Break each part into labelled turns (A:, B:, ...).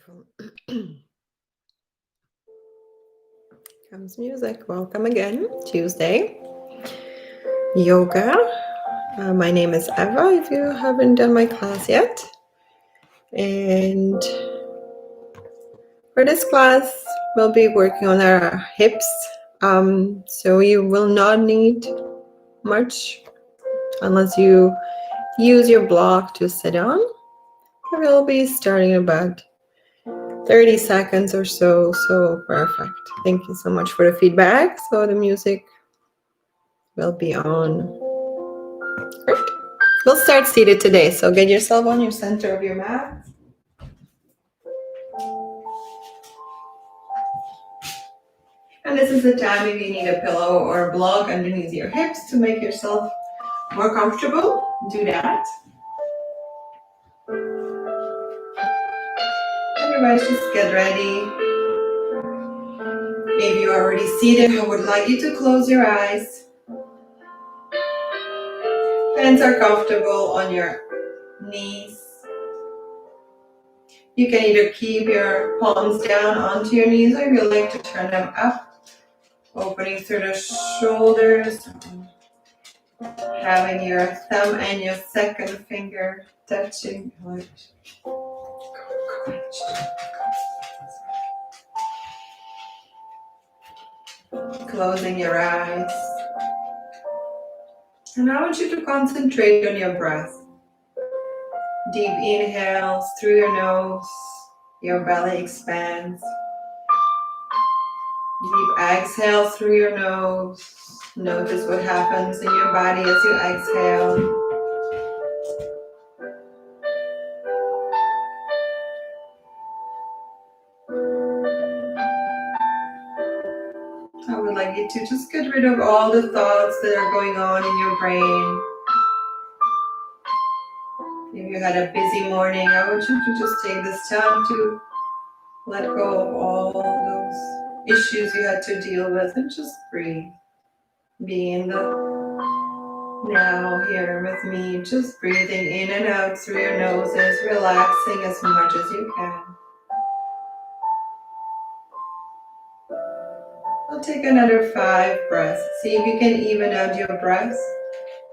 A: Wonderful. Comes music. Welcome again. Tuesday. Yoga. My name is Eva, if you haven't done my class yet. And for this class, we'll be working on our hips. So you will not need much unless you use your block to sit on. We'll be starting about 30 seconds or so. So perfect. Thank you so much for the feedback. So the music will be on. Great. We'll start seated today. So get yourself on your center of your mat. And this is the time if you need a pillow or a block underneath your hips to make yourself more comfortable. Do that. Otherwise, just get ready. If you're already seated, I would like you to close your eyes. Hands are comfortable on your knees. You can either keep your palms down onto your knees, or if you like to turn them up, opening through the shoulders, having your thumb and your second finger touching. Closing your eyes. And I want you to concentrate on your breath. Deep inhales through your nose, your belly expands. Deep exhale through your nose. Notice what happens in your body as you exhale. I would like you to just get rid of all the thoughts that are going on in your brain. If you had a busy morning, I want you to just take this time to let go of all those issues you had to deal with and just breathe. Be in the now here with me, just breathing in and out through your noses, relaxing as much as you can. I'll take another 5 breaths. See if you can even out your breaths.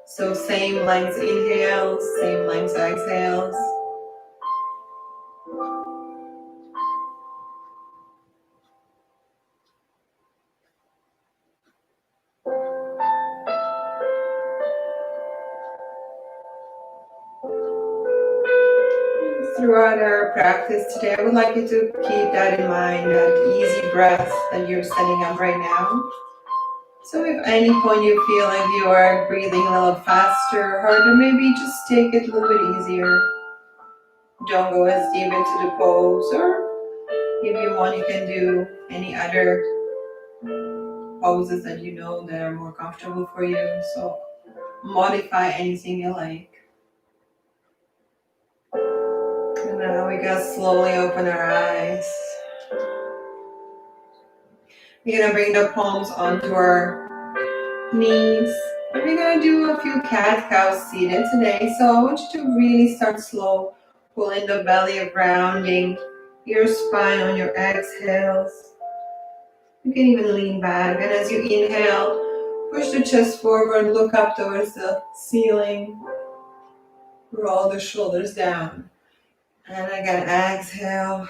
A: So same length inhales, same length exhales. Throughout our practice today, I would like you to keep that in mind, that easy breath that you're setting up right now. So if at any point you feel like you are breathing a little faster or harder, maybe just take it a little bit easier. Don't go as deep into the pose, or if you want, you can do any other poses that you know that are more comfortable for you. So modify anything you like. And now we gotta slowly open our eyes. We're gonna bring the palms onto our knees. And we're gonna do a few cat-cow seated today. So I want you to really start slow. Pulling the belly up, rounding your spine on your exhales. You can even lean back. And as you inhale, push the chest forward, look up towards the ceiling. Roll the shoulders down. And again, exhale.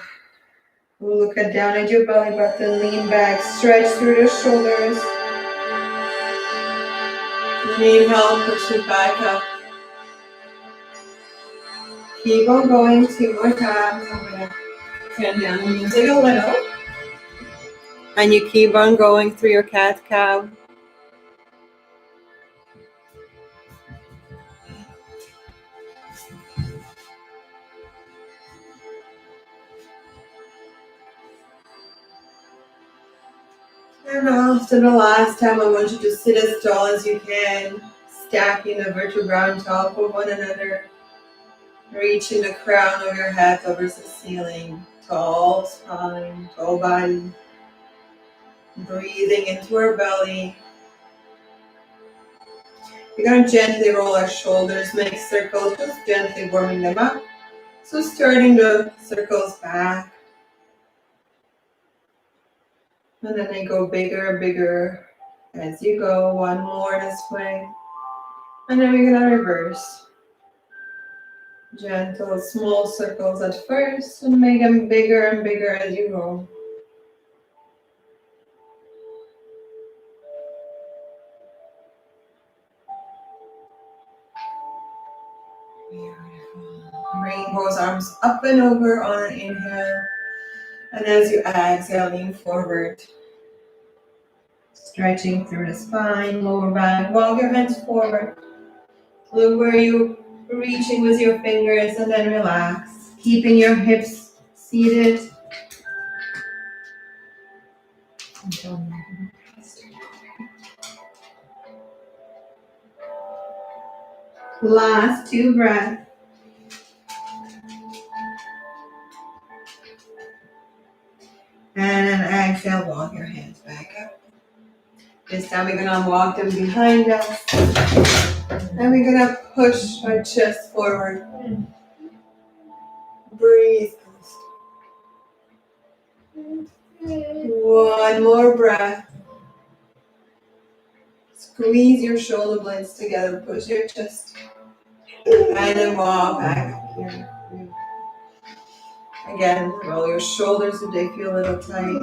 A: Look down at your belly button, lean back, stretch through the shoulders. Inhale, push it back up. Keep on going, 2 more times. I'm going to turn down the music a little. And you keep on going through your cat-cow. And after the last time, I want you to sit as tall as you can, stacking the vertebrae on top of one another, reaching the crown of your head towards the ceiling, tall spine, tall body, breathing into our belly. We're going to gently roll our shoulders, make circles, just gently warming them up. So starting the circles back, And then they go bigger and bigger as you go. One more this way. And then we're gonna reverse. Gentle, small circles at first and make them bigger and bigger as you go. Beautiful. Bring both arms up and over on an inhale. And as you exhale, lean forward. Stretching through the spine, lower back. Walk your hands forward. Look where you're reaching with your fingers and then relax. Keeping your hips seated. Last 2 breaths. And then exhale, walk your hands back up. This time we're gonna walk them behind us. And we're gonna push our chest forward. Breathe. One more breath. Squeeze your shoulder blades together. Push your chest. And then walk back up here. Again, roll your shoulders if they feel a little tight.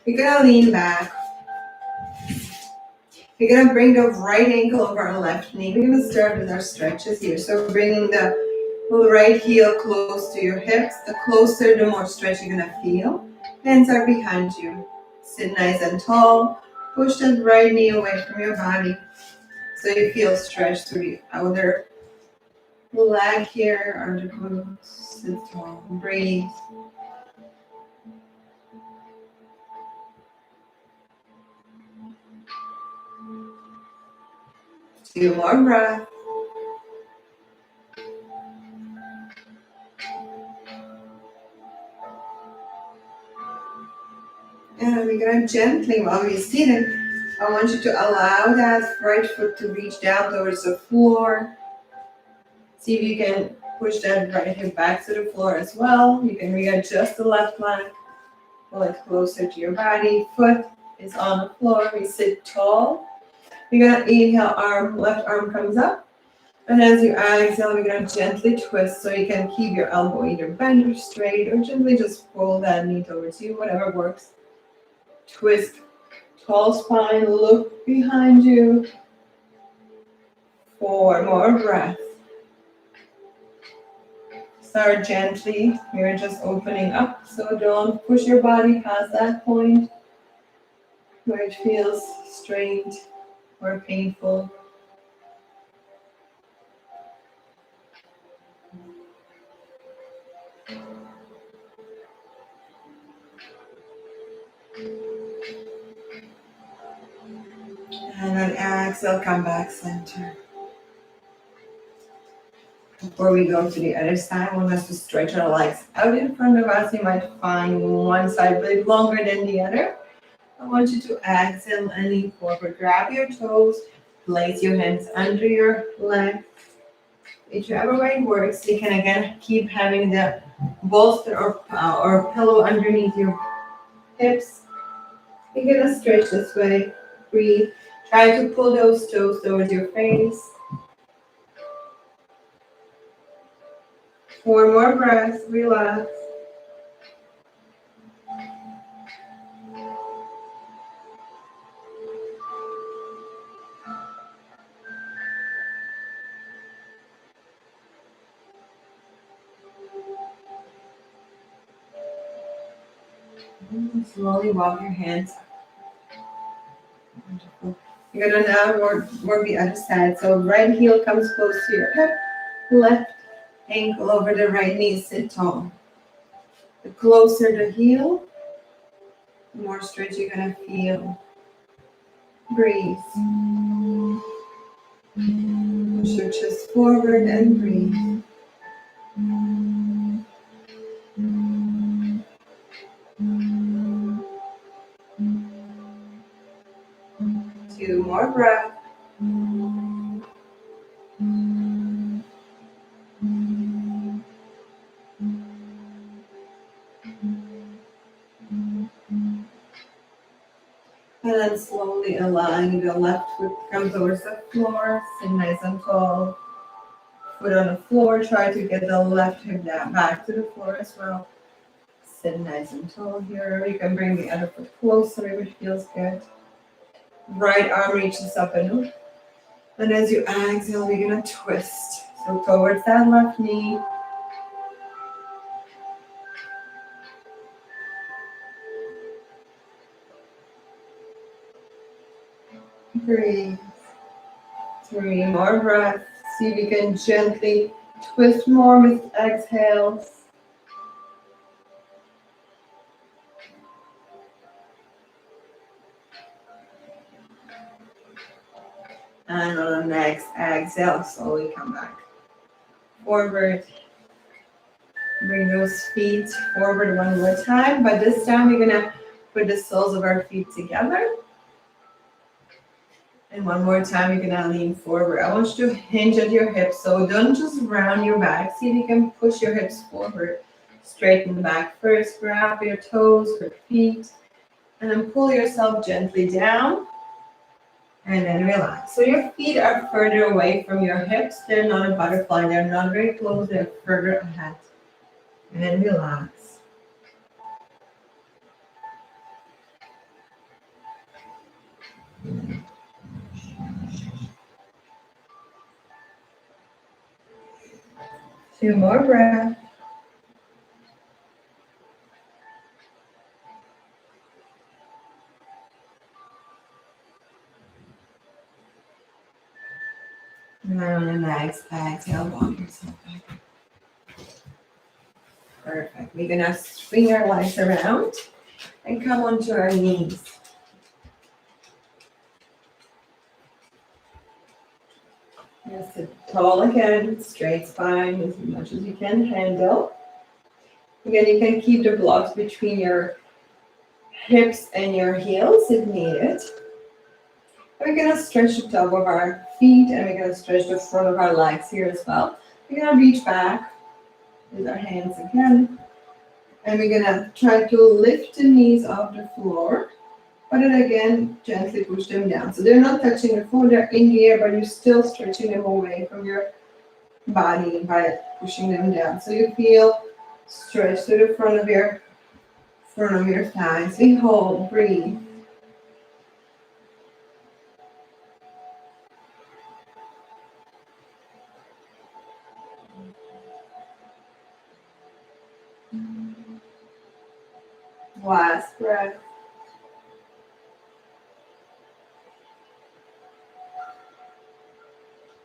A: We're gonna lean back. We're gonna bring the right ankle over our left knee. We're gonna start with our stretches here. So bringing the right heel close to your hips. The closer, the more stretch you're gonna feel. Hands are behind you. Sit nice and tall. Push that right knee away from your body so you feel stretched through the outer leg here or the glutes. Sit tall. Breathe. Two more breaths. And we're gonna gently, while we're seated, I want you to allow that right foot to reach down towards the floor. See if you can push that right hip back to the floor as well. You can readjust the left leg, pull it closer to your body. Foot is on the floor. We sit tall. We're gonna inhale, left arm comes up. And as you exhale, we're gonna gently twist so you can keep your elbow either bent or straight, or gently just pull that knee towards you, whatever works. Twist, tall spine, look behind you. 4 more breaths. Start gently. You're just opening up, so don't push your body past that point where it feels strained or painful. And then exhale, come back center. Before we go to the other side, I want us to stretch our legs out in front of us. You might find one side a bit longer than the other. I want you to exhale and lean forward. Grab your toes, place your hands under your legs. Whichever way works, you can again keep having the bolster or pillow underneath your hips. You're gonna stretch this way. Breathe. Try to pull those toes towards your face. 4 more breaths. Relax. Slowly walk your hands up. Wonderful. You're gonna now work the other side. So right heel comes close to your hip, left ankle over the right knee, sit tall. The closer the heel, the more stretch you're gonna feel. Breathe. Push your chest forward and breathe. 2 more breaths. And then slowly allowing the left foot to come towards the floor. Sit nice and tall. Foot on the floor. Try to get the left hip down back to the floor as well. Sit nice and tall here. You can bring the other foot closer if it feels good. Right arm reaches up and up. And as you exhale, we're going to twist. So towards that left knee. Breathe. 3 more breaths. See if you can gently twist more with exhales. And on the next exhale, slowly come back. Forward. Bring those feet forward one more time. But this time we're going to put the soles of our feet together. And one more time, you're going to lean forward. I want you to hinge at your hips. So don't just round your back. See if you can push your hips forward. Straighten the back first. Grab your toes, your feet. And then pull yourself gently down. And then relax. So your feet are further away from your hips. They're not a butterfly. They're not very close. They're further ahead. And then relax. Two more breaths. And then on the next exhale, walk yourself back. Perfect. We're going to swing our legs around and come onto our knees. Yes, sit tall again, straight spine as much as you can handle. Again, you can keep the blocks between your hips and your heels if needed. And we're going to stretch the top of our feet and we're going to stretch the front of our legs here as well. We're going to reach back with our hands again. And we're going to try to lift the knees off the floor. But then again, gently push them down. So they're not touching the floor, they're in the air, but you're still stretching them away from your body by pushing them down. So you feel stretch to the front of your thighs. We hold, breathe. Last breath.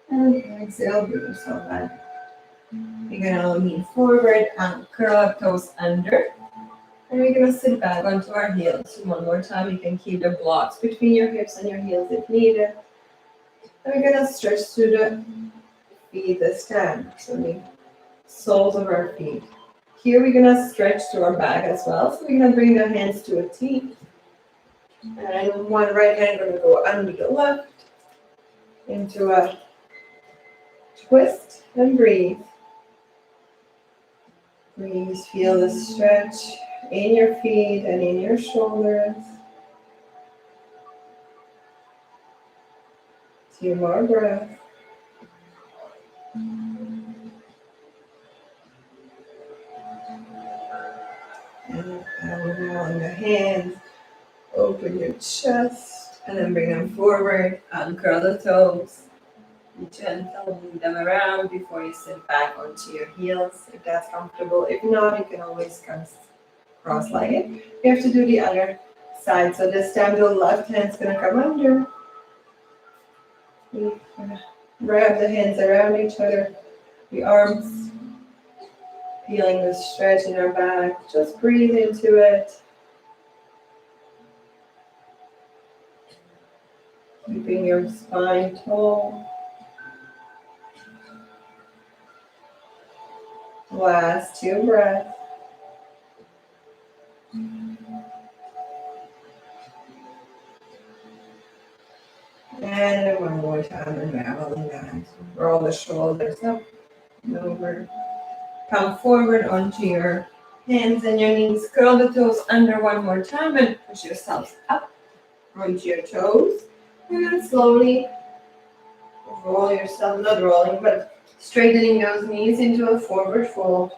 A: And exhale, bring yourself back. You're going to lean forward and curl up toes under. And we're going to sit back onto our heels. One more time, you can keep the blocks between your hips and your heels if needed. And we're going to stretch through the feet this time. So the soles of our feet. Here we're going to stretch to our back as well. So we're going to bring the hands to a T. And one right hand going to go under the left into a twist and breathe. Breathe, feel the stretch in your feet and in your shoulders. 2 more breaths. And now on the hands, open your chest and then bring them forward, uncurl the toes. Be gentle, move them around before you sit back onto your heels if that's comfortable. If not, you can always come cross-legged. You have to do the other side. So this time the left hand's going to come under. We're going to wrap the hands around each other, the arms, feeling the stretch in our back. Just breathe into it. Keeping your spine tall. Last 2 breaths. And one more time, unraveling that. Roll the shoulders up and over. Come forward onto your hands and your knees. Curl the toes under one more time and push yourselves up. onto your toes. And then slowly roll yourself, not rolling, but straightening those knees into a forward fold.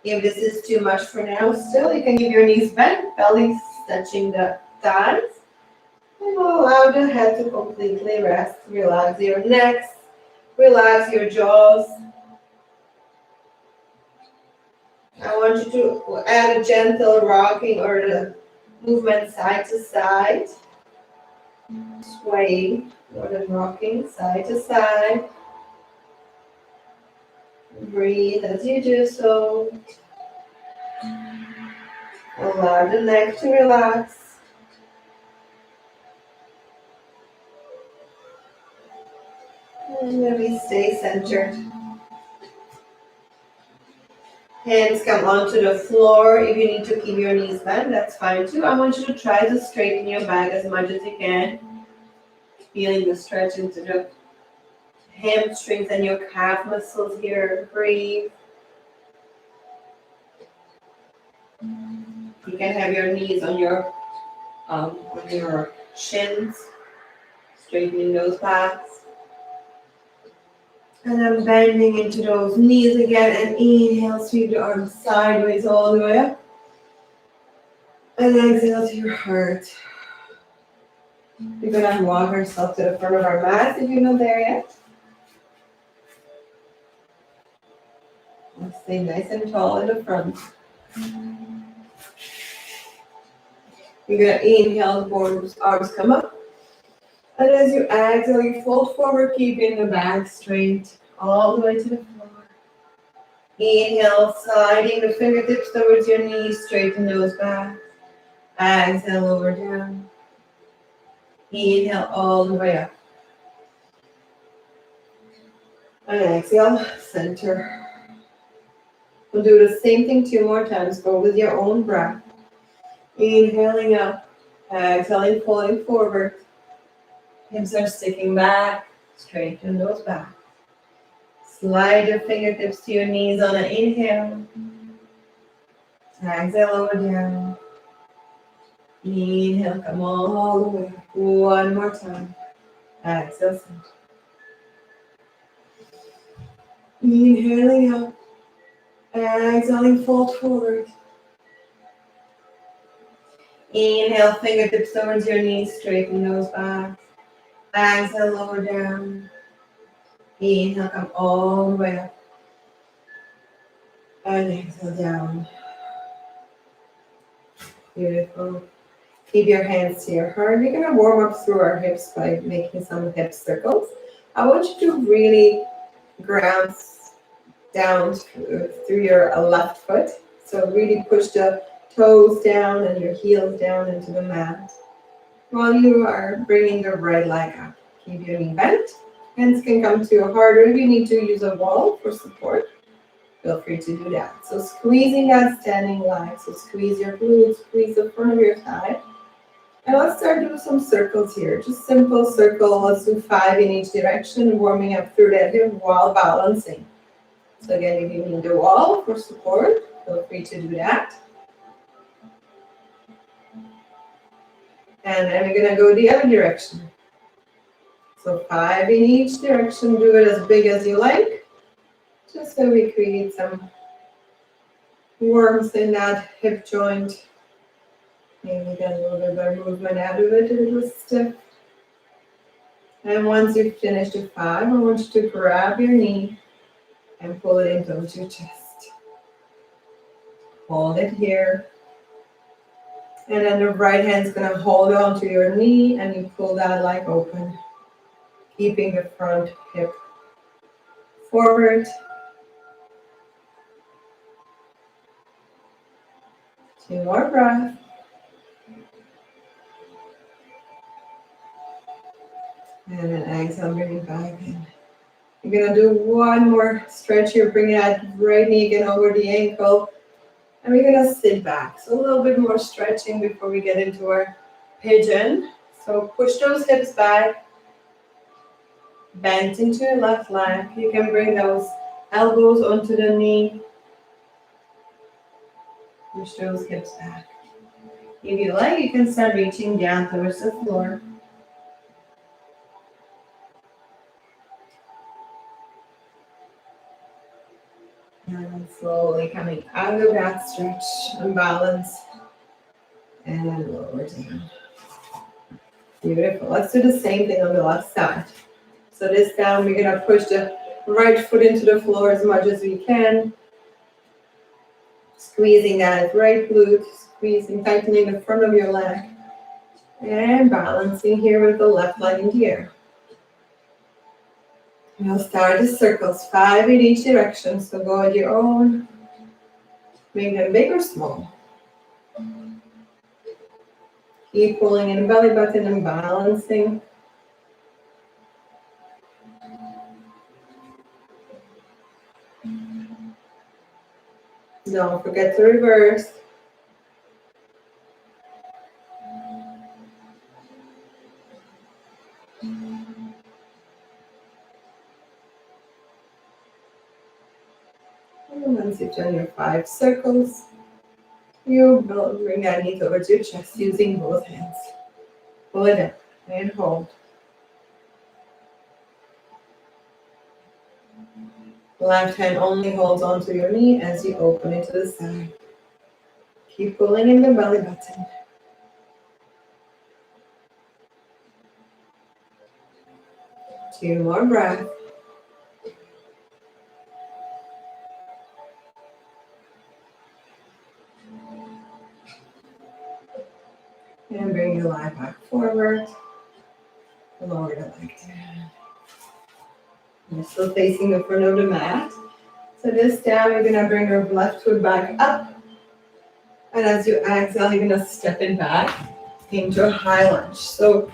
A: If this is too much for now, still, you can keep your knees bent, belly touching the thighs. And we'll allow the head to completely rest. Relax your necks, relax your jaws. I want you to add a gentle rocking or the movement side to side. Swaying more than rocking, side to side. Breathe as you do so. Allow the neck to relax. And maybe stay centered. Hands come onto the floor. If you need to keep your knees bent, that's fine too. I want you to try to straighten your back as much as you can. Feeling the stretch into the hamstrings and your calf muscles here. Breathe. You can have your knees on your shins, straightening those backs. And then bending into those knees again, and inhale, sweep the arms sideways all the way up. And exhale to your heart. We're gonna walk ourselves to the front of our mat if you're not there yet. And stay nice and tall in the front. You're gonna inhale, both arms come up. And as you exhale, you fold forward, keeping the back straight all the way to the floor. Inhale, sliding the fingertips towards your knees, straighten those back. Exhale, lower down. Inhale all the way up. And exhale, center. We'll do the same thing 2 more times. Go with your own breath. Inhaling up. Exhaling, falling forward. Hips are sticking back. Straighten those back. Slide your fingertips to your knees on an inhale. Exhale, lower down. Inhale, come all the way. 1 more time. Exhale, center. Inhaling up. Exhaling, fold forward. Inhale, fingertips towards your knees, straighten those back. Exhale, lower down. Inhale, come all the way up. And exhale down. Beautiful. Keep your hands to your heart. We're going to warm up through our hips by making some hip circles. I want you to really ground down through your left foot. So really push the toes down and your heels down into the mat while you are bringing the right leg up. Keep your knee bent. Hands can come to your heart, or if you need to use a wall for support, feel free to do that. So squeezing that standing leg. So squeeze your glutes, squeeze the front of your thigh. And let's start doing some circles here. Just simple circle. Let's do 5 in each direction, warming up through that hip while balancing. So again, if you need a wall for support, feel free to do that. And then we're going to go the other direction. So 5 in each direction. Do it as big as you like, just so we create some warmth in that hip joint. Maybe get a little bit better movement out of it, a little stiff. And once you've finished the 5, I want you to grab your knee and pull it into your chest. Hold it here. And then the right hand's going to hold on to your knee and you pull that leg open, keeping the front hip forward. 2 more breaths. And then exhale, bring it back in. You're going to do 1 more stretch here. Bring that right knee again over the ankle. And we're going to sit back. So a little bit more stretching before we get into our pigeon. So push those hips back. Bend into your left leg. You can bring those elbows onto the knee. Push those hips back. If you like, you can start reaching down towards the floor. And slowly coming out of that stretch and balance. And then lower down. Beautiful. Let's do the same thing on the left side. So this time we're going to push the right foot into the floor as much as we can. Squeezing that right glute, squeezing, tightening the front of your leg. And balancing here with the left leg in the air. We'll start the circles, 5 in each direction. So go at your own. Make them big or small. Keep pulling in the belly button and balancing. Don't forget to reverse. And once you've done your 5 circles, you bring that knee towards your chest using both hands. Pull it up and hold. Left hand only holds onto your knee as you open it to the side. Keep pulling in the belly button. Two more breaths. And bring your leg back forward. Lower the leg down. You're still facing the front of the mat. So this time you're going to bring your left foot back up. And as you exhale, you're going to step it back into a high lunge. So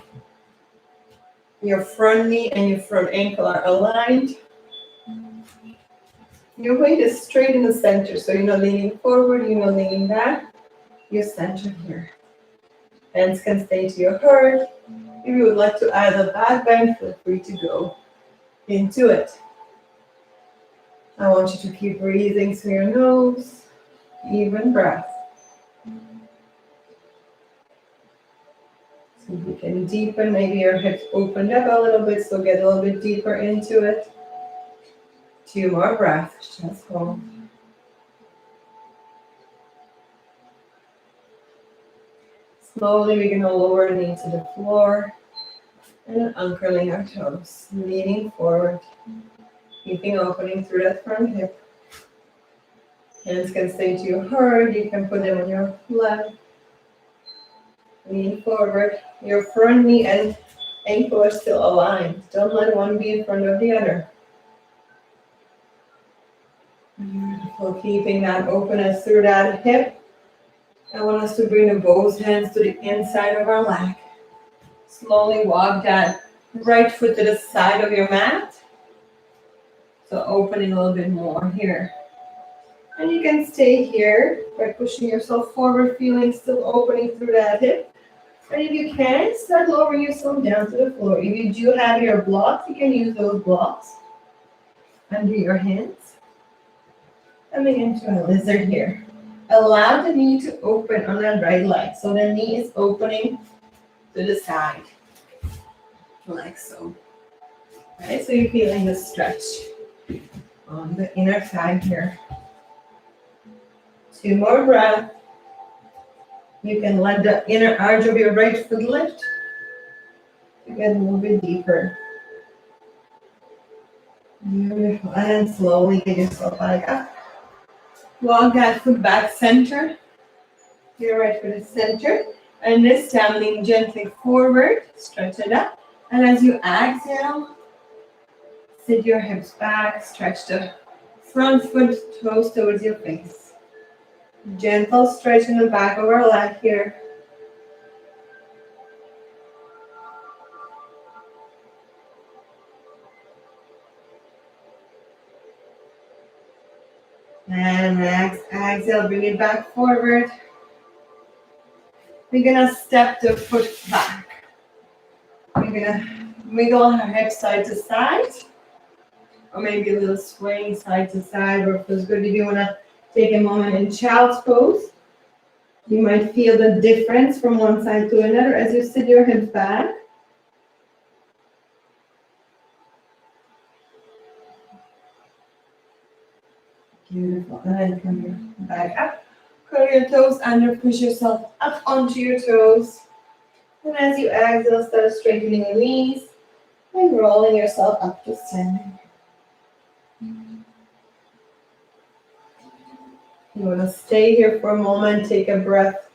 A: your front knee and your front ankle are aligned. Your weight is straight in the center. So you're not leaning forward, you're not leaning back. You're centered here. Hands can stay to your heart. If you would like to add a back bend, feel free to go into it. I want you to keep breathing through your nose, even breath. So you can deepen, maybe your hips opened up a little bit, so get a little bit deeper into it. 2 more breaths, just hold. Slowly we're going to lower the knee to the floor and uncurling our toes, leaning forward, keeping opening through that front hip. Hands can stay to your heart, you can put them on your lap. Lean forward, your front knee and ankle are still aligned. Don't let one be in front of the other. Beautiful, keeping that openness through that hip. I want us to bring both hands to the inside of our leg. Slowly walk that right foot to the side of your mat. So opening a little bit more here. And you can stay here by pushing yourself forward, feeling still opening through that hip. And if you can, start lowering yourself down to the floor. If you do have your blocks, you can use those blocks under your hands. Coming into a lizard here. Allow the knee to open on that right leg. So the knee is opening to the side. Like so. Right, so you're feeling the stretch on the inner thigh here. 2 more breaths. You can let the inner arch of your right foot lift to get a little bit deeper. Beautiful. And slowly get yourself back up. Walk that foot back center. Your right foot is centered. And this time lean gently forward. Stretch it up. And as you exhale, sit your hips back. Stretch the front foot, toes towards your face. Gentle stretch in the back of our leg here. And next, exhale, bring it back forward. We're gonna step the foot back. We're gonna wiggle our hips side to side. Or maybe a little swing side to side, or it feels good if you wanna take a moment in child's pose. You might feel the difference from one side to another as you sit your hips back. Beautiful. And then come your back up. Curl your toes under, push yourself up onto your toes. And as you exhale, start straightening your knees and rolling yourself up to standing. You want to stay here for a moment, take a breath,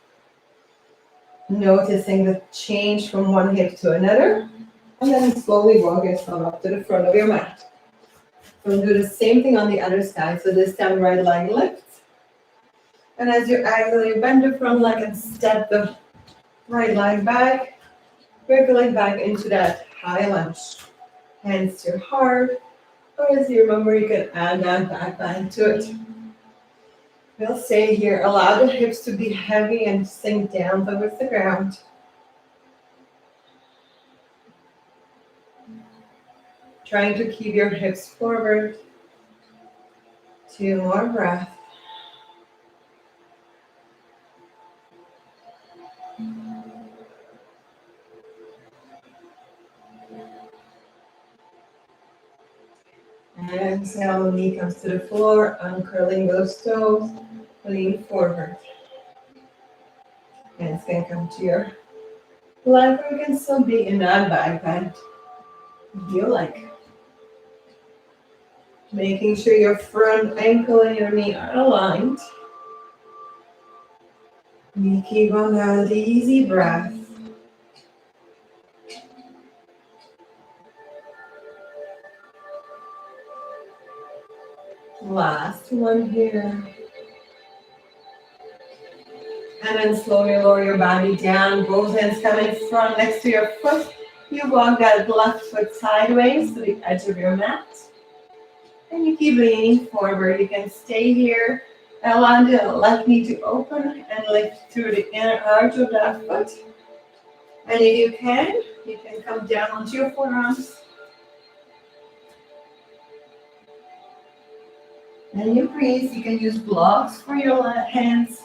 A: noticing the change from one hip to another, and then slowly walk yourself up to the front of your mat. We'll do the same thing on the other side. So this time right leg lifts. And as you exhale, you bend the front leg and step the right leg back, wiggling back into that high lunge. Hands to your heart, or as you remember, you can add that back bend to it. We'll stay here. Allow the hips to be heavy and sink down towards the ground. Trying to keep your hips forward. 2 more breaths. And exhale, knee comes to the floor, uncurling those toes, lean forward. Hands can come to your left, or you can still be in that back bend if you like. Making sure your front ankle and your knee are aligned. You keep on that easy breath. Last one here. And then slowly lower your body down. Both hands come in front next to your foot. You walk that left foot sideways to the edge of your mat. And you keep leaning forward. You can stay here. Allow the left knee to open and lift through the inner arch of that foot. And if you can come down onto your forearms. And you breathe. You can use blocks for your hands.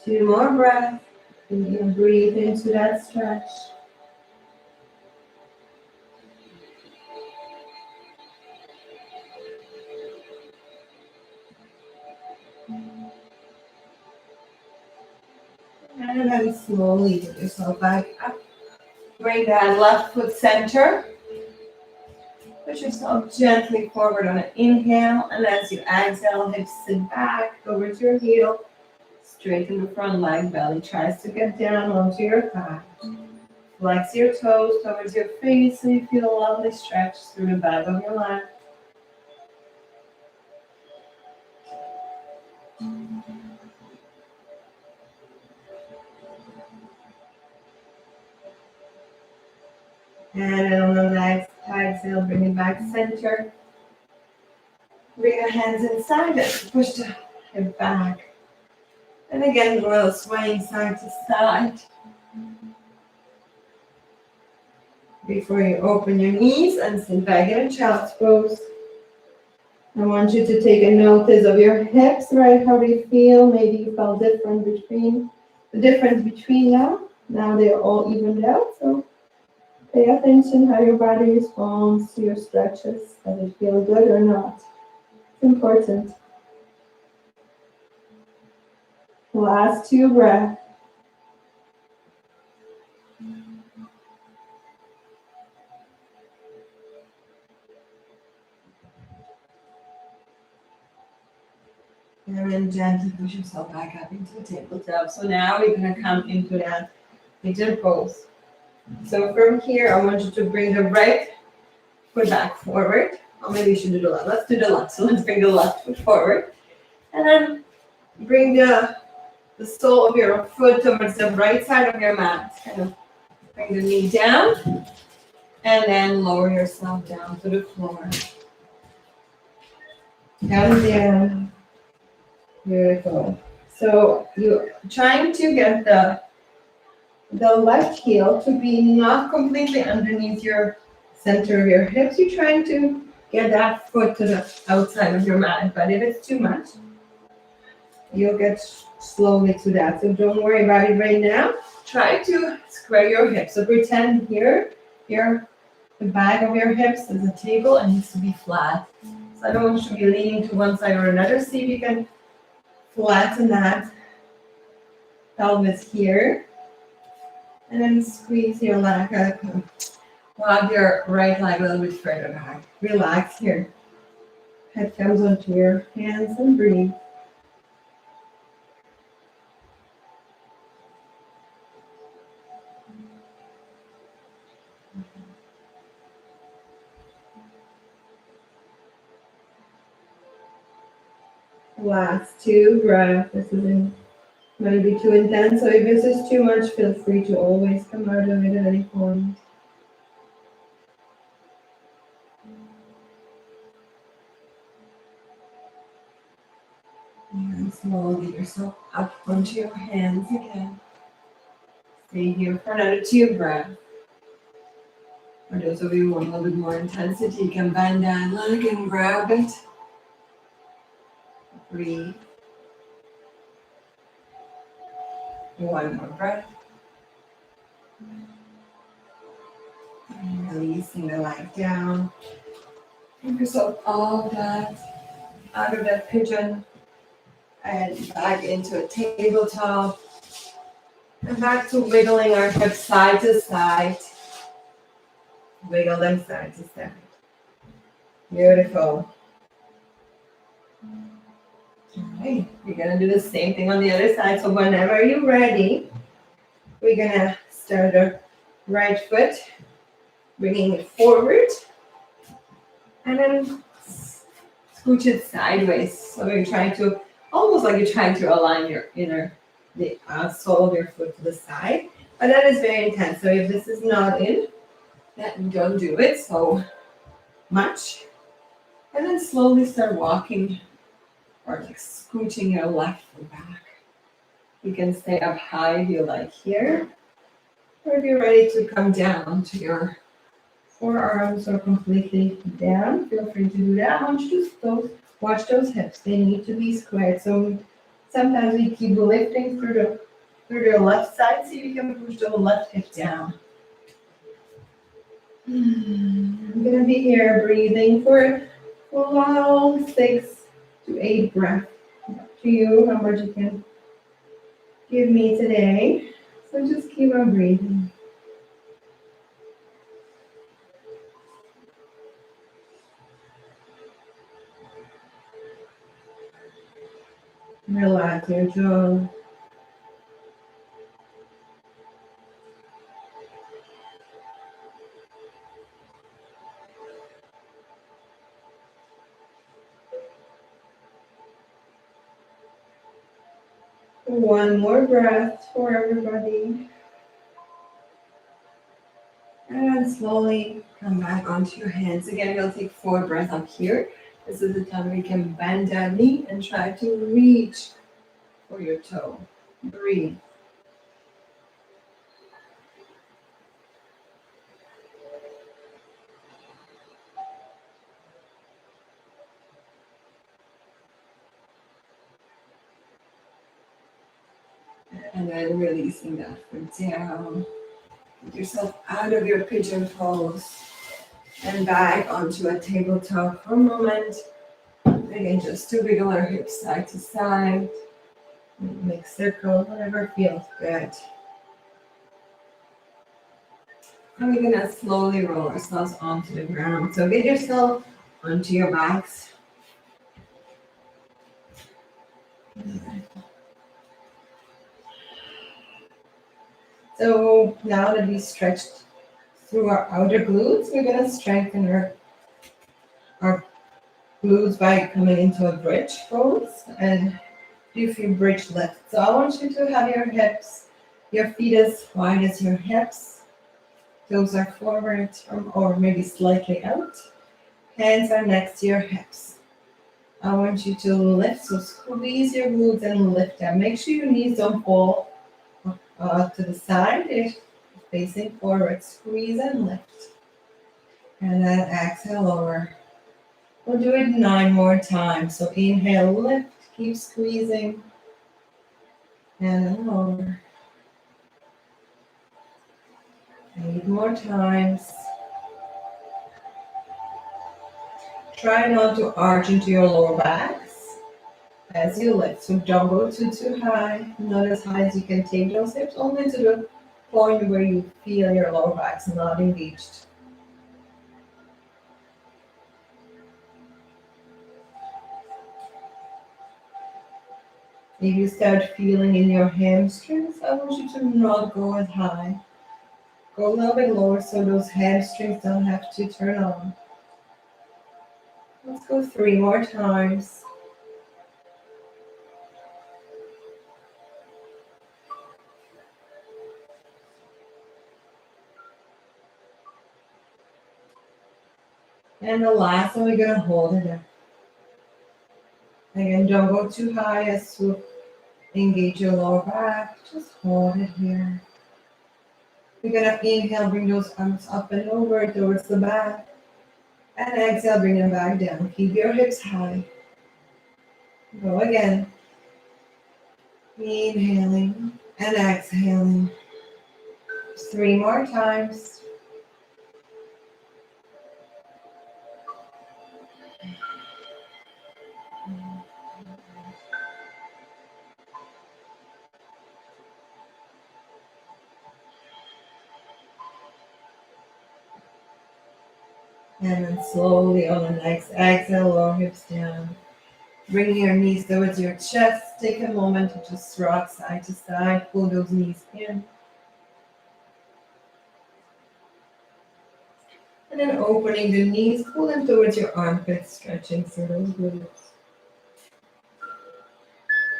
A: Two more breaths. And you can breathe into that stretch. And then slowly get yourself back up. Bring that left foot center. Push yourself gently forward on an inhale. And as you exhale, hips sit back towards your heel. Straighten the front leg. Belly tries to get down onto your thigh. Flex your toes towards your face so you feel a lovely stretch through the back of your leg. And then on the next exhale, bring it back center. Bring your hands inside and push the hip back. And again, a little swaying side to side. Before you open your knees and sit back in a child's pose. I want you to take a notice of your hips, right? How do you feel? Maybe you felt the difference between now. Now they're all evened out, so pay attention how your body responds to your stretches. Does it feel good or not? It's important. Last 2 breaths. And then gently push yourself back up into a tabletop. So now we're going to come into that pigeon pose. So from here, I want you to bring the right foot back forward. Or maybe you should do the left. Let's do the left. So let's bring the left foot forward. And then bring the sole of your foot towards the right side of your mat. Kind of bring the knee down. And then lower yourself down to the floor. Come down. Beautiful. So you're trying to get the left heel to be not completely underneath your center of your hips. You're trying to get that foot to the outside of your mat, but if it's too much, you'll get slowly to that. So don't worry about it right now. Try to square your hips. So pretend here, the back of your hips is a table and needs to be flat. So I don't want you to be leaning to one side or another. See if you can flatten that pelvis here. And then squeeze your leg up. Walk your right leg a little bit further back. Relax here. Head comes onto your hands and breathe. Last 2 breaths. This isn't going to be too intense. So if this is too much, feel free to always come out of it at any point. And slowly get yourself up onto your hands again. Stay here for another 2 breaths. For those of you who want a little bit more intensity, you can bend that leg and grab it. Breathe. 1 more breath. And releasing the leg down. Take yourself out of that pigeon and back into a tabletop. And back to wiggling our hips side to side. Wiggle them side to side. Beautiful. Alright, we're gonna do the same thing on the other side. So whenever you're ready, we're gonna start our right foot, bringing it forward, and then scooch it sideways. So you're trying to, almost like you're trying to align your the sole of your foot to the side. But that is very intense. So if this is not in, then don't do it so much. And then slowly start walking or like scooching your left foot back. You can stay up high if you like here. Or if you're ready to come down to your forearms or completely down, feel free to do that. I want you to watch those hips. They need to be squared. So sometimes we keep lifting through the left side. See if you can push the left hip down. I'm going to be here breathing for a long 6 to 8 breaths. Up to you how much you can give me today. So just keep on breathing. Relax your jaw. One more breath for everybody. And slowly come back onto your hands. Again, we'll take 4 breaths up here. This is the time we can bend that knee and try to reach for your toe. Breathe. And then releasing that foot down. Get yourself out of your pigeon pose and back onto a tabletop for a moment. Again, just to wiggle our hips side to side. Make circles, whatever feels good. And we're gonna slowly roll ourselves onto the ground. So get yourself onto your backs. So now that we stretched through our outer glutes, we're gonna strengthen our glutes by coming into a bridge pose and do a few bridge lifts. So I want you to have your hips, your feet as wide as your hips. Toes are forward or maybe slightly out. Hands are next to your hips. I want you to lift, so squeeze your glutes and lift them. Make sure your knees don't fall to the side. They're facing forward. Squeeze and lift. And then exhale, lower. We'll do it 9 more times. So inhale, lift, keep squeezing. And then lower. 8 more times. Try not to arch into your lower backs as you lift. So don't go too high, not as high as you can take those hips, only to the point where you feel your lower backs not engaged. If you start feeling in your hamstrings, I want you to not go as high. Go a little bit lower so those hamstrings don't have to turn on. Let's go 3 more times. And the last one, we're going to hold it there. Again, don't go too high as to engage your lower back. Just hold it here. We're going to inhale, bring those arms up and over towards the back. And exhale, bring them back down. Keep your hips high. Go again. Inhaling and exhaling. 3 more times. And then slowly on the next exhale, lower hips down. Bring your knees towards your chest. Take a moment to just rock side to side. Pull those knees in. And then opening the knees, pull them towards your armpits, stretching through those glutes.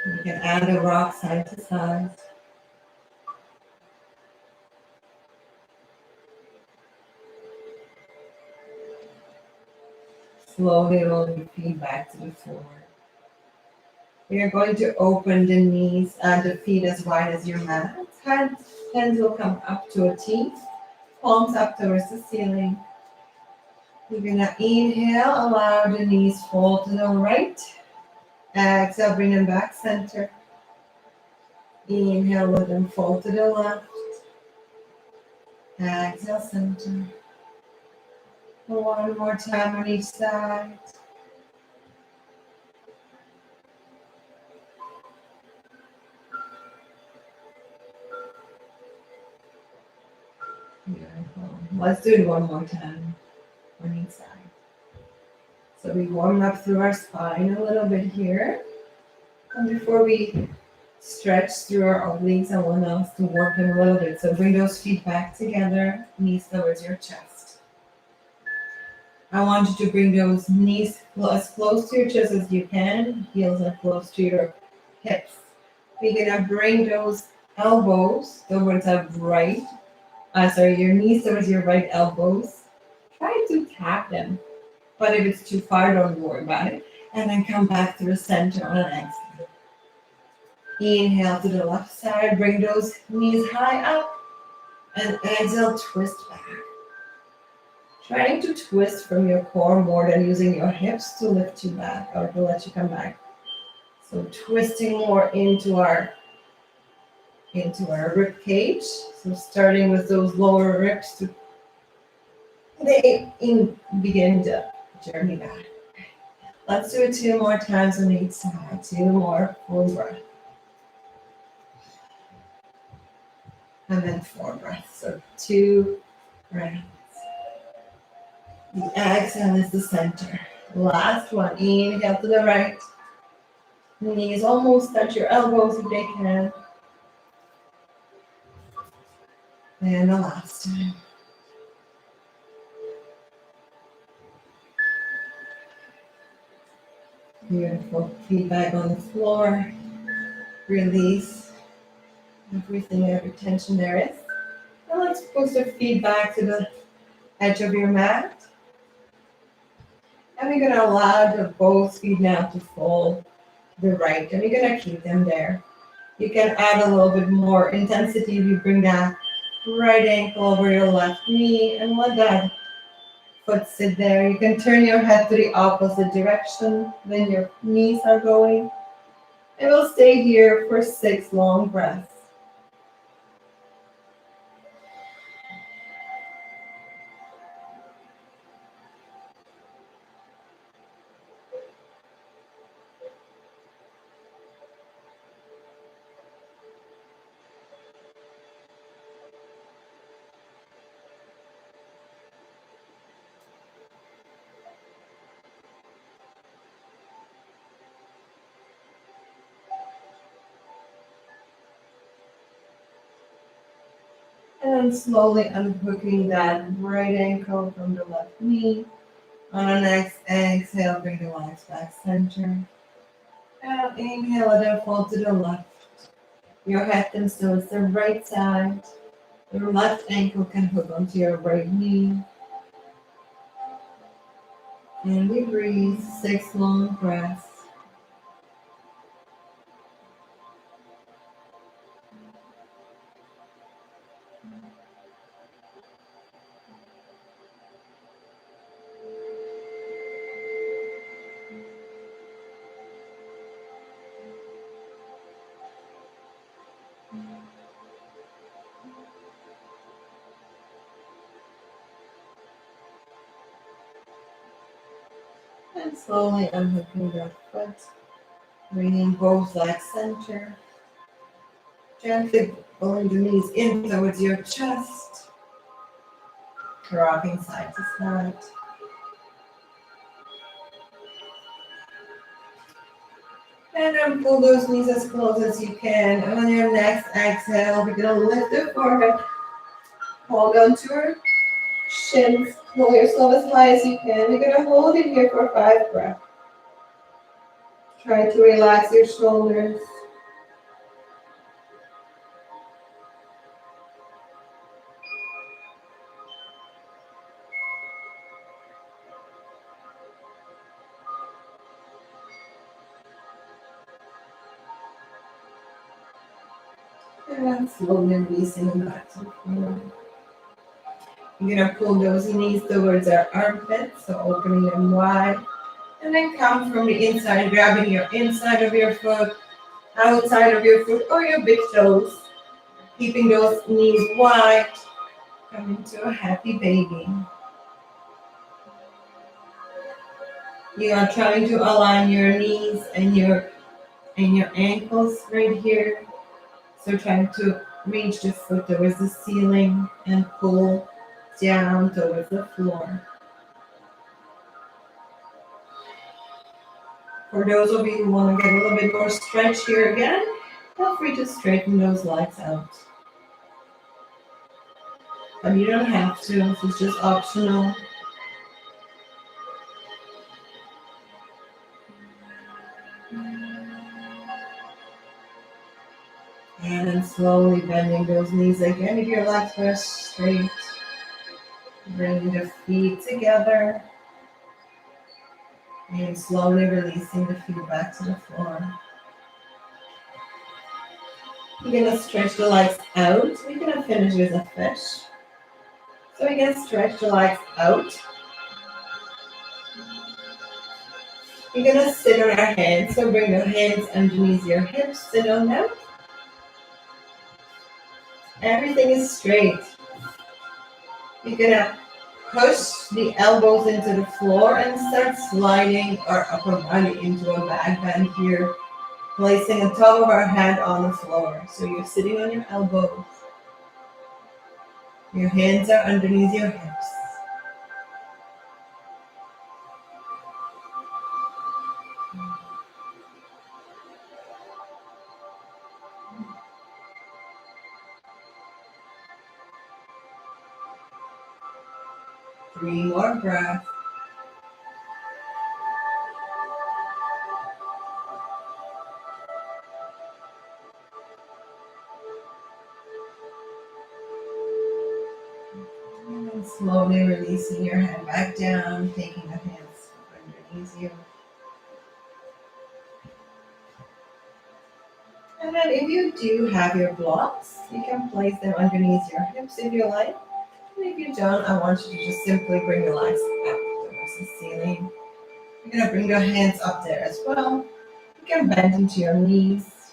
A: You can add a rock side to side. Slowly roll your feet back to the floor. We are going to open the knees and the feet as wide as your mat. Hands will come up to a T. Palms up towards the ceiling. You're going to inhale, allow the knees fall to the right. Exhale, bring them back center. Inhale, let them fall to the left. Exhale, center. One more time on each side. Beautiful. Let's do it one more time on each side. So we warm up through our spine a little bit here. And before we stretch through our obliques, I want us to work them a little bit. So bring those feet back together, knees towards your chest. I want you to bring those knees as close to your chest as you can, heels are close to your hips. We're gonna bring those elbows towards our your knees towards your right elbows. Try to tap them, but if it's too far, don't worry about it. And then come back to the center on an exhale. Inhale to the left side, bring those knees high up, and exhale, twist back. Trying to twist from your core more than using your hips to lift you back or to let you come back. So twisting more into our rib cage. So starting with those lower ribs to begin the journey back. Let's do it 2 more times on each side. 2 more, full breath. And then 4 breaths. So 2 breaths. The exhale is the center. Last one. Inhale to the right. Knees almost touch your elbows if they can. And the last time. Beautiful. Feet back on the floor. Release everything, every tension there is. And let's push the feet back to the edge of your mat. And we're going to allow both feet now to fall to the right. And you're going to keep them there. You can add a little bit more intensity if you bring that right ankle over your left knee and let that foot sit there. You can turn your head to the opposite direction when your knees are going. And we'll stay here for 6 long breaths. And slowly unhooking that right ankle from the left knee. On the next exhale, bring the legs back center. And inhale, let them fall to the left. Your head comes towards the right side. Your left ankle can hook onto your right knee. And we breathe 6 long breaths. And slowly unhooking that foot. Bringing both legs center. Gently pulling the knees in towards your chest. Rocking side to side. And then pull those knees as close as you can. And on your next exhale, we're going to lift the forehead. Hold on to your shins. Pull yourself as high as you can. You're going to hold it here for 5 breaths. Try to relax your shoulders. And slowly releasing them back to the floor. You're going to pull those knees towards our armpits, so opening them wide. And then come from the inside, grabbing your inside of your foot, outside of your foot, or your big toes. Keeping those knees wide. Come into a happy baby. You are trying to align your knees and your ankles right here. So trying to reach the foot towards the ceiling and pull down towards the floor. For those of you who want to get a little bit more stretch here again, feel free to straighten those legs out. But you don't have to, it's just optional. And then slowly bending those knees again. If your legs are straight, bring the feet together. And slowly releasing the feet back to the floor. You're going to stretch the legs out. We're going to finish with a fish. So we're going to stretch the legs out. You're going to sit on our hands. So bring your hands underneath your hips. Sit on them. Everything is straight. You're going to push the elbows into the floor and start sliding our upper body into a back bend here. Placing the top of our head on the floor. So you're sitting on your elbows. Your hands are underneath your hips. Three more breaths. And slowly releasing your head back down, taking the hands you. And then if you do have your blocks, you can place them underneath your hips if you like. And if you don't, I want you to just simply bring your legs up towards the ceiling. You're going to bring your hands up there as well. You can bend into your knees.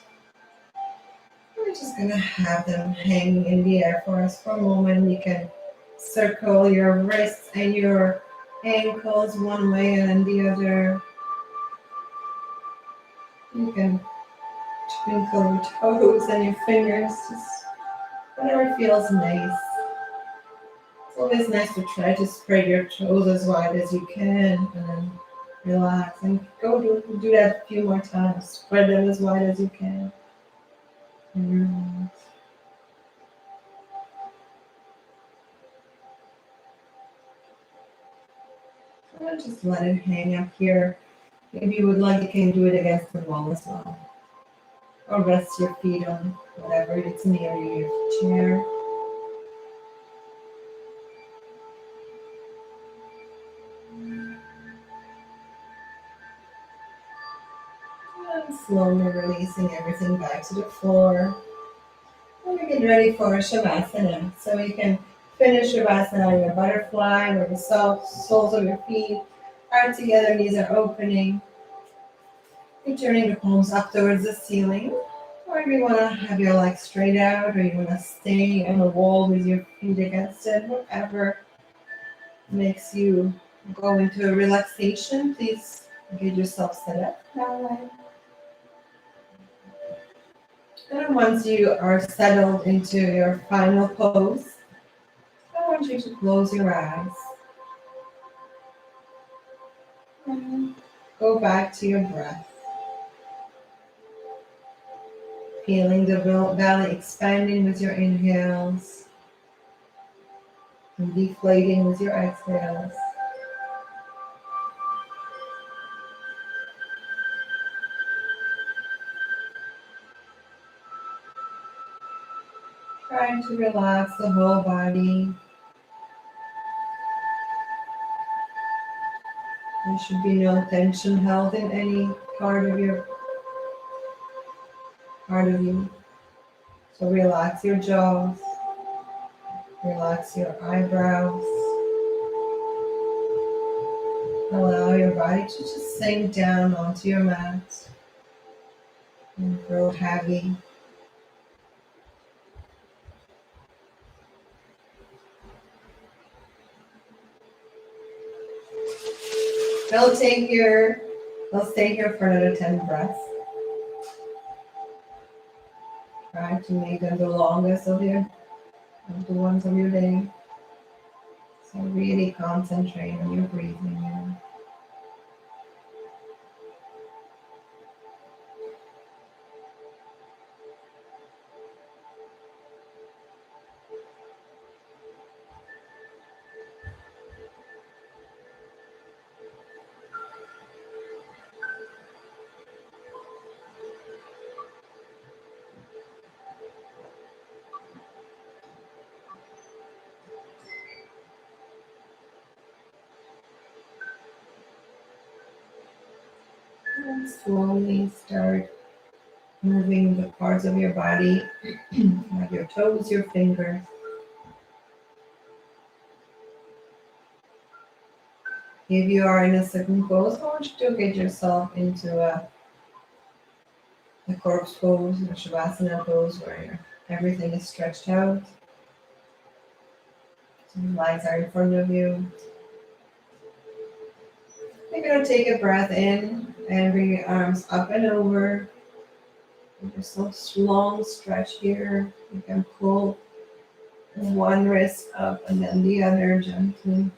A: We're just going to have them hanging in the air for us for a moment. You can circle your wrists and your ankles one way and then the other. You can twinkle your toes and your fingers, just whatever feels nice. It's always nice to try to spread your toes as wide as you can and then relax. And do that a few more times. Spread them as wide as you can. And relax. And just let it hang up here. If you would like, you can do it against the wall as well. Or rest your feet on whatever it's near you, your chair. And slowly releasing everything back to the floor. And we get ready for Shavasana. So you can finish Shavasana on your butterfly, where the soles of your feet are together, knees are opening. You're turning the palms up towards the ceiling. Or if you want to have your legs straight out, or you want to stay on the wall with your feet against it, whatever makes you go into a relaxation, please get yourself set up that way. And once you are settled into your final pose, I want you to close your eyes and go back to your breath. Feeling the belly expanding with your inhales and deflating with your exhales. Trying to relax the whole body. There should be no tension held in any part of you. So relax your jaws, relax your eyebrows. Allow your body to just sink down onto your mat and grow heavy. They'll stay here for another 10 breaths. Try to make them the longest of the ones of your day. So really concentrate on your breathing here. And slowly start moving the parts of your body, like your toes, your fingers. If you are in a certain pose, I want you to get yourself into a corpse pose, a Shavasana pose, where everything is stretched out. So your legs are in front of you. You're going to take a breath in and bring your arms up and over. There's a long stretch here. You can pull one wrist up and then the other gently.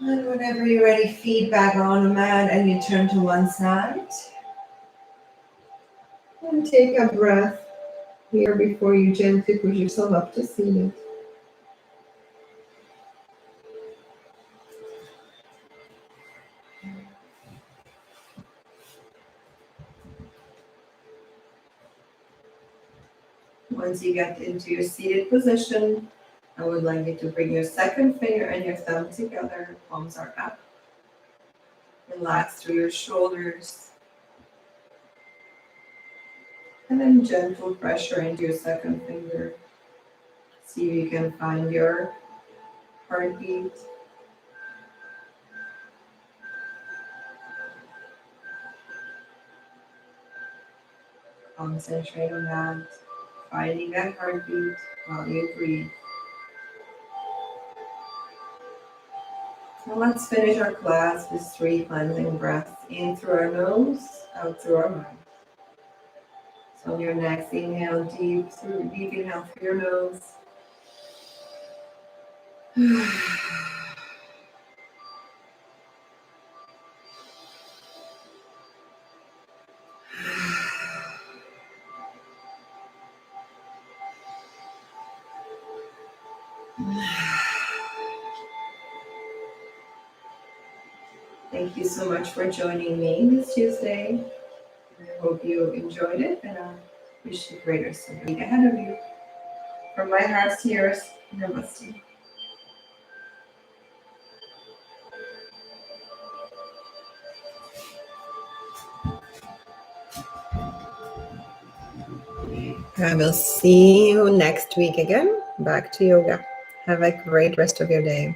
A: And whenever you're ready, feet back on the mat and you turn to one side. And take a breath here before you gently push yourself up to seated. Once you get into your seated position, I would like you to bring your second finger and your thumb together, palms are up. Relax through your shoulders. And then gentle pressure into your second finger. See if you can find your heartbeat. Concentrate on that, finding that heartbeat while you breathe. Now let's finish our class with 3 cleansing breaths. In through our nose, out through our mouth. So on your next inhale, deep inhale through your nose. Thank you so much for joining me this Tuesday. I hope you enjoyed it, and I wish you great rest of the week ahead of you. From my heart to yours, namaste. I will see you next week again. Back to yoga. Have a great rest of your day.